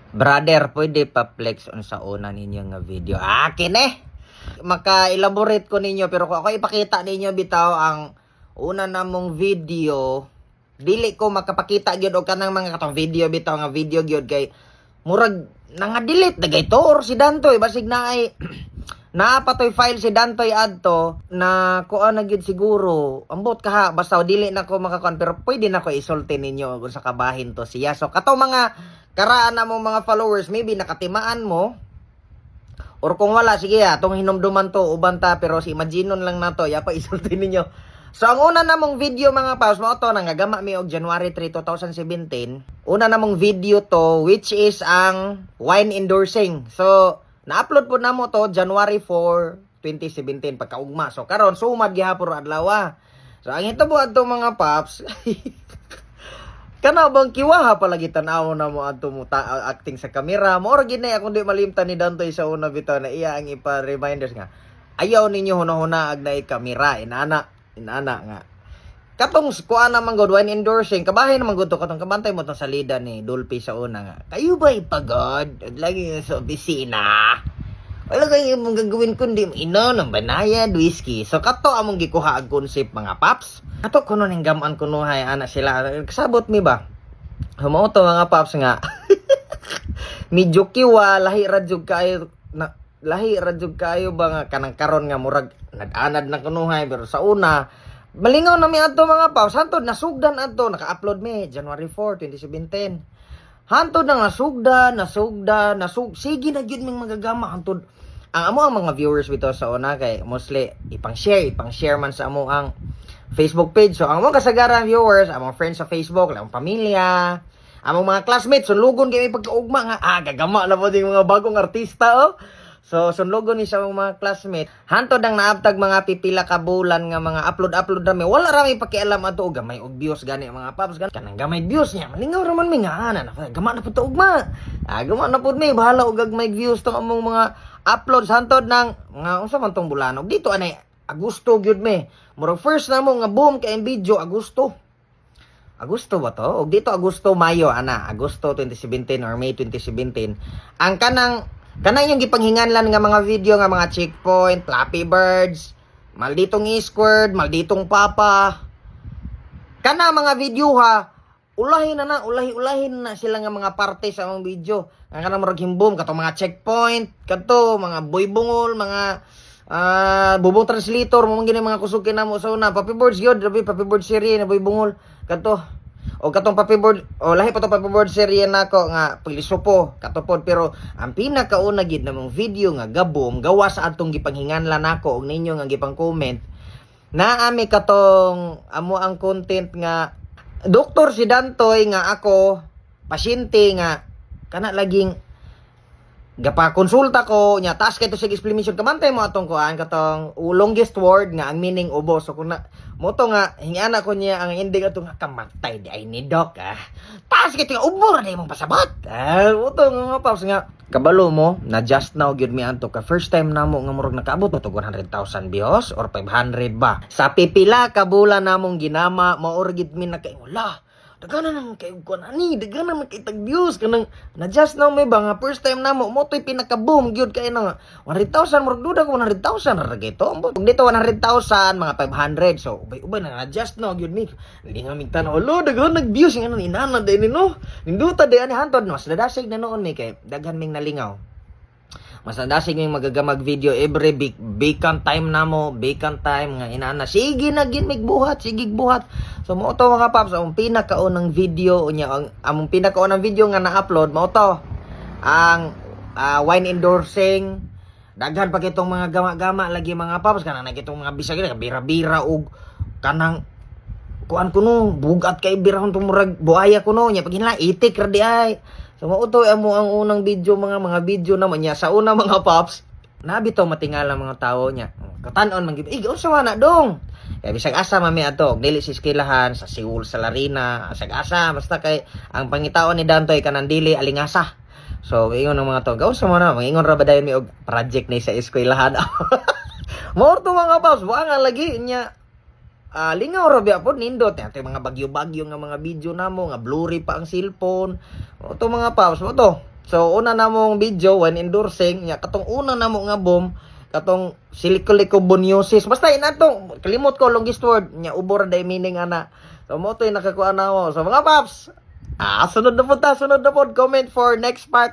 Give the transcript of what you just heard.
Brother, pwede pa flex on sa una ninyo nga video. Akin maka-elaborate ko ninyo, pero kung ako ipakita ninyo bitaw ang una namong video, dili ko makapakita gyud og kanang mga katong video bitaw nga video gyud kay murag nanga-delete dagay to or si Dantoy basig na ay naapatoy file si Dantoy adto na kuan na gyud siguro ambot kaha basta dili na ko makakuan, pero pwede na ko isulti ninyo kung sa kabahin to siya. So kato mga karaan na mo mga followers, maybe nakatimaan mo or kung wala sige atong hinumduman to uban ta, pero si imaginon lang nato ya pa isulti ninyo. So ang una namong video mga paus mo to nangagama mi og January 3, 2017. Una namong video to which is ang wine endorsing. So na-upload po namo to January 4, 2017 pagkaugma. So karon sumad gihapon adlaw. So ang hitabo adto mga paps kana bang kiwaha palagi tan-aw na mo adto mo acting sa kamera mo or ginay akong di malimtan ni Dantoy sa una bitaw na iya ang ipa-reminders nga ayaw ninyo hunahuna ag naay kamera inana nga katong kuan naman god wine endorsing kabahin naman god to katong kabantay mo tong salida ni Dolphy sa una nga kayo ba ipagod lagi sa opisina wala kayo mong gagawin kundi ino ng banayad whiskey. So kato among gikuha ang concept mga paps. Ato kuno ning gaman kuno hay ana sila kasabot mi ba. Humo to mga paps nga. Medyo kiwa lahi radjug kayo na lahi radjug kayo ba nga kanang karon nga murag nag-anad na kuno hay, pero sa una malingaw na mi adto mga paps hantod nasugdan adto naka-upload mi January 4, 2017. Hantod na nasugdan sige na gyud ming magagama hantod ang amo ang mga viewers bitaw sa una kay mostly ipang-share man sa amo ang Facebook page. So ang mga kasagaran viewers, ang mga friends sa Facebook, ang pamilya, ang mga classmates sunlugon kay pagkaugma nga gagama na po ding mga bagong artista oh. So sunlugon ni sa mga classmates. Hantod ang naabtag mga pipila ka bulan nga mga upload na mi. Wala ra may pakialam ato og gamay og views gani mga paps gani. Kanang gamay views niya. Malingaw ra man mi nga ana na gama na pud to ugma. Gama na pud mi bahala og gagmay views to among mga uploads hantod nang nga unsa man tong bulanog dito anay Agosto gyud mi. Murag first na mo nga boom kay video Agosto ba to? Og dito Agosto, Mayo ana, Agosto 2017 or May 2017. Ang kanang yung gipanghinganlan nga mga video nga mga checkpoint, Flappy Birds, malditong Squid, malditong Papa. Kana mga video ha, ulahin na sila nga mga parte sa mga video. Ang kanang murag himbom katong mga checkpoint, kato mga boy bungol, mga bubong translator mo gini mga kusukin na mo sa una Papi Birds gyud Papi Birds series na boy bungol kato o katong Papi Bird o lahi pa to Papi Birds series nako nga pilisupo katopod, pero ang pinakauna gid namong video nga gabom gawa sa atong gipanghinganlan nako og ninyo nga gipang comment naami katong amo ang content nga doktor si Dantoy nga ako pasyente nga kana laging gapa konsulta ko nya taas kay to sig explanation kamantay mo atong kuan katong longest word nga ang meaning ubo. So kun na mo to nga hingana ko niya ang ending atong kamantay di ay ni doc taas kay to ubo ra imong pasabot mo to nga paps nga kabalo mo na just now gyud mi anto ka first time namo nga murag nakaabot to 100,000 views or 500 ba sa pipila ka bulan namong ginama maor gid mi nakaingula dagana nang kay kuan ani dagana man kay tag views kanang na just now may ba nga first time namo mo toy pinaka boom gyud kay na 100,000 murag duda ko 100,000 ra gito ug dito 100,000 mga 500. So ubay na just now gyud mi lingaw mig tan-aw lo daghan nag views nga inana day ni no ninduta day ani hantod mas dadasig na noon mi kay daghan ming nalingaw mas nadasig yung magagamag video every vacant time nga inana sige na gid mig buhat sige buhat. So mo to mga paps ang pinakaunang video unya ang among pinakaunang video nga na-upload mo to ang wine endorsing daghan pa kitong mga gama-gama lagi mga paps kanang nakitong mga bisag bira-bira og kanang kuan kuno bugat kay birahon tumurag buaya kuno nya pag hinla itik ra di ay. So mauto amo ang unang video mga video naman niya sa una mga pops nabitaw matingala mga tao niya katanon man gid unsa man na dong kaya bisag asa mami ato dili si skilahan sa Seoul sa Larina bisag asa basta kay ang pangitaon ni Dantoy kanang dili alingasa. So ingon ng mga to unsa man na mangingon ra ba dayon mi og project ni sa eskwelahan mo to mga pops buang lagi niya lingaw ra biya po nindot ate mga bagyo-bagyo nga mga video namo nga blurry pa ang cellphone o to mga paps mo to So una namong video when endorsing nya katong una namo nga boom katong silicolicoboniosis. Basta inatong kalimot ko longest word nya ubor day meaning ana. So mo to'y nakakuha na mo. So mga paps, sunod na po, comment for next part.